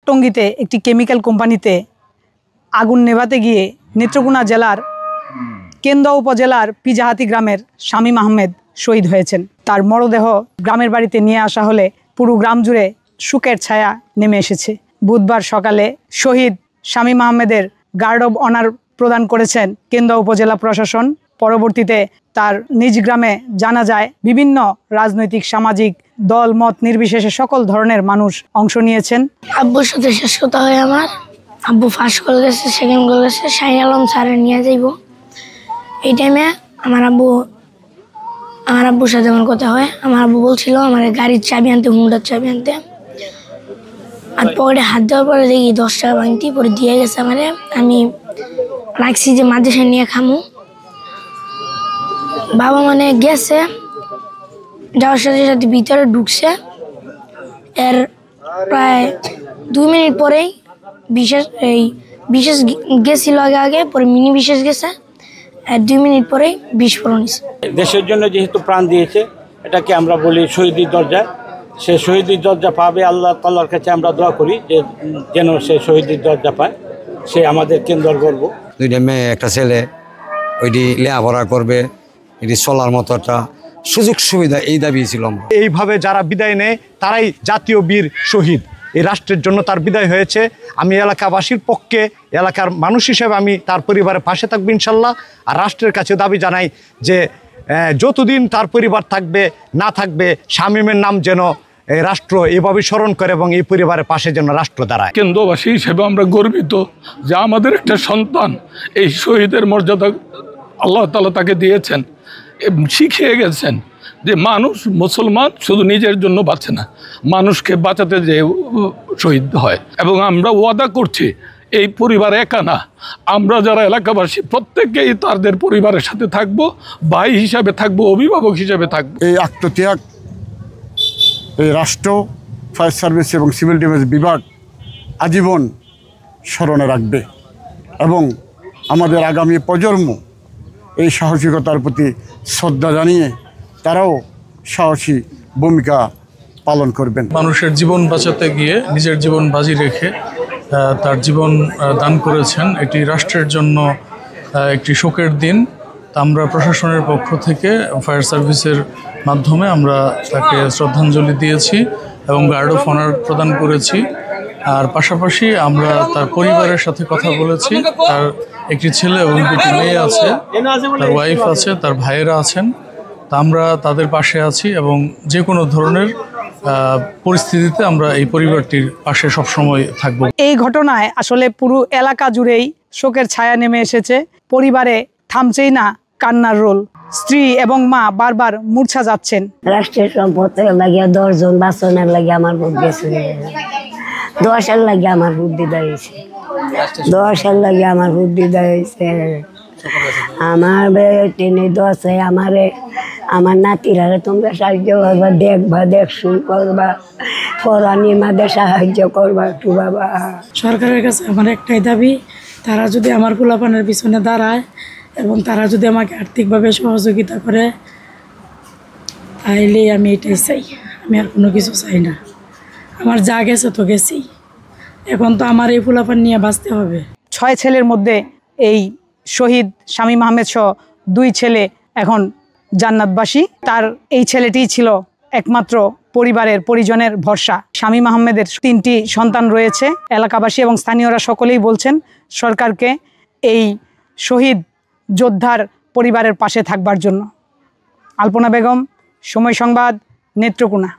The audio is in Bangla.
টঙ্গীতে একটি কেমিক্যাল কোম্পানিতে আগুন নেভাতে গিয়ে নেত্রকোনা জেলার কেন্দুয়া উপজেলার পিজাহাতি গ্রামের শামীম আহমেদ শহীদ হয়েছেন। তার মরদেহ গ্রামের বাড়িতে নিয়ে আসা হলে পুরো গ্রাম জুড়ে শোকের ছায়া নেমে এসেছে। বুধবার সকালে শহীদ শামীম আহমেদের গার্ড অব অনার প্রদান করেছেন কেন্দুয়া উপজেলা প্রশাসন। পরবর্তীতে তার নিজ গ্রামে জানাজায় বিভিন্ন রাজনৈতিক সামাজিক দল মত নির্বিশেষে সকল ধরনের মানুষ অংশ নিয়েছেন। আব্বুর সাথে শেষ কথা হয় আমার। আব্বু ফার্স্ট কল গেছে, সেকেন্ড কল গেছে, শাহিন আলম স্যারে নিয়ে যাইব। এই টাইমে আমার আব্বুর সাথে আমার কথা হয়। আমার আব্বু বলছিল আমার গাড়ির চাবি আনতে, হুন্ডার চাবি আনতে। আর পকেটে হাত দেওয়ার পরে দেখি 10 টাকা ভাঙতি পরে দিয়ে গেছে আমারে। আমি রাখছি যে মাদ্রাসা নিয়ে খামু। বাবা মানে গেছে, যাওয়ার সাথে সাথে ভিতরে ঢুকছে। এর প্রায় 2 মিনিট পরেই বিশেষ গেছিল আগে, পরে মিনি বিশেষ গেছে। আর 2 মিনিট পরেই বিস্ফোরণ হয়েছে। দেশের জন্য যেহেতু প্রাণ দিয়েছে, এটাকে আমরা বলি শহীদি দরজা। সে শহীদি দরজা পাবে, আল্লাহ তাআলার কাছে আমরা দোয়া করি যে যেন সে শহীদি দরজা পায়। সে আমাদের কেন্দ্রের গর্ব। 2টা মেয়ে একটা ছেলে, ওইটি লেখাপড়া করবে, এটি চলার মতো একটা সুযোগ সুবিধা, এই দাবি ছিল। এইভাবে যারা বিদায় নেয় তারাই জাতীয় বীর শহীদ। এই রাষ্ট্রের জন্য তার বিদায় হয়েছে। আমি এলাকাবাসীর পক্ষে, এলাকার মানুষ হিসেবে আমি তার পরিবারের পাশে থাকবো ইনশাল্লাহ। আর রাষ্ট্রের কাছে দাবি জানাই যে যতদিন তার পরিবার থাকবে না থাকবে, শামীমের নাম যেন রাষ্ট্র এভাবে স্মরণ করে এবং এই পরিবারের পাশে যেন রাষ্ট্র দাঁড়ায়। কেন্দ্রবাসী হিসেবে আমরা গর্বিত যে আমাদের একটা সন্তান এই শহীদের মর্যাদা আল্লাহ তাআলা তাকে দিয়েছেন, শিখিয়ে গেছেন যে মানুষ, মুসলমান শুধু নিজের জন্য বাঁচে না, মানুষকে বাঁচাতে যে শহীদ হয়। এবং আমরা ওয়াদা করছি এই পরিবার একা না, আমরা যারা এলাকাবাসী প্রত্যেকেই তাদের পরিবারের সাথে থাকবো, ভাই হিসাবে থাকবো, অভিভাবক হিসাবে থাকবো। এই আত্মত্যাগ এই রাষ্ট্র, ফায়ার সার্ভিস এবং সিভিল ডিফেন্স বিভাগ আজীবন স্মরণে রাখবে এবং আমাদের আগামী প্রজন্ম এই সাহসিকতার প্রতি শ্রদ্ধা জানিয়ে তারাও সাহসী ভূমিকা পালন করবেন। মানুষের জীবন বাঁচাতে গিয়ে নিজের জীবন বাজি রেখে তার জীবন দান করেছেন। এটি রাষ্ট্রের জন্য একটি শোকের দিন। আমরা প্রশাসনের পক্ষ থেকে ফায়ার সার্ভিসের মাধ্যমে আমরা তাকে শ্রদ্ধাঞ্জলি দিয়েছি এবং গার্ড অফ অনার প্রদান করেছি। আর পাশাপাশি আমরা তার পরিবারের সাথে কথা বলেছি। তার একটি ছেলে এবং 2টি মেয়ে আছে, তার ওয়াইফ আছে, তার ভাইয়েরা আছেন। তা আমরা তাদের পাশে আছি এবং যে কোনো ধরনের পরিস্থিতিতে আমরা এই পরিবারটির পাশে সবসময় থাকব। এই ঘটনায় আসলে পুরো এলাকা জুড়েই শোকের ছায়া নেমে এসেছে। পরিবারে থামছেই না কান্নার রোল। স্ত্রী এবং মা বারবার মূর্ছা যাচ্ছেন। রাষ্ট্রের সম্পদ লাগিয়া 10 জন বাঁচনের লাগে আমার ভোট গেছে, 10 লাগে আমার বুদ্ধি দিয়েছে, 10 লাগে আমার বুদ্ধি দিয়েছে। আমার টেনে 10 আমার নাতিরা তোমরা সাহায্য করবা, দেখবা, দেখশুন করবা, পরানি মাদের সাহায্য করবা একটু বাবা। সরকারের কাছে আমার একটাই দাবি, তারা যদি আমার পোলাপানের পিছনে দাঁড়ায় এবং তারা যদি আমাকে আর্থিকভাবে সহযোগিতা করে, তাইলে আমি এটাই চাই। আমি আর কোনো কিছু চাই না। আমার যা গেছে তো গেছি, এখন তো আমার এই পোলাপান নিয়ে বাঁচতে হবে। 6 ছেলের মধ্যে এই শহীদ শামীম আহমেদ সহ 2 ছেলে এখন জান্নাতবাসী। তার এই ছেলেটিই ছিল একমাত্র পরিজনের ভরসা। শামীম আহমেদের 3টি সন্তান রয়েছে। এলাকাবাসী এবং স্থানীয়রা সকলেই বলছেন সরকারকে এই শহীদ যোদ্ধার পরিবারের পাশে থাকবার জন্য। আলপনা বেগম, সময় সংবাদ, নেত্রকোনা।